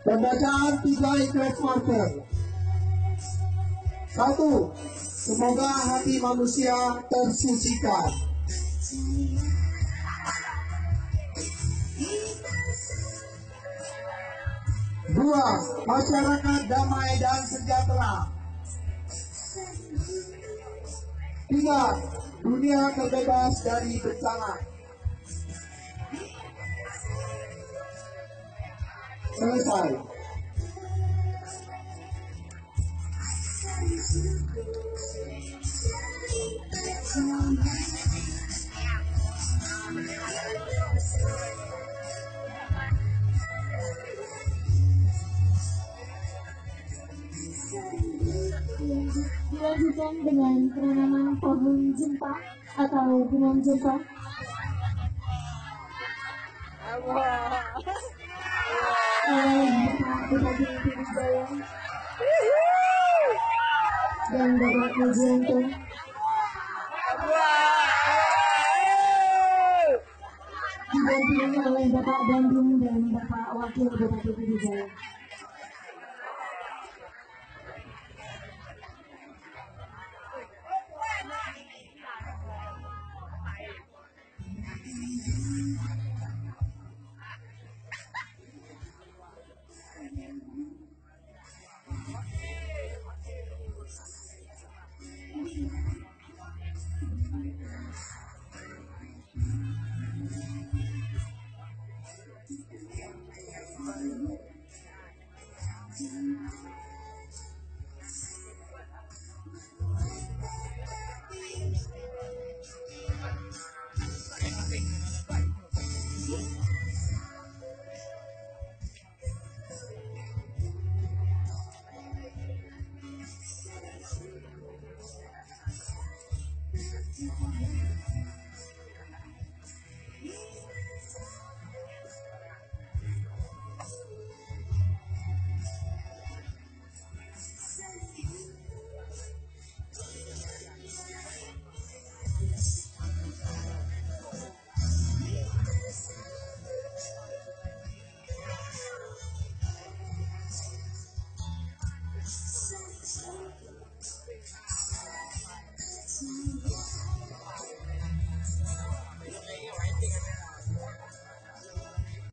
Pembacaan 3 ikhlas martir. 1. Semoga hati manusia tersucikan. 2. Masyarakat damai dan sejahtera. 3. Dunia terbebas dari bencana. Selesai. Dilanjutkan dengan penanaman pohon jempa atau gunung jempa. Bupati Pidijaya dan Bapak Mujianto. Didampingi oleh Bapak Bandung dan Bapak Wakil Bupati Pidijaya.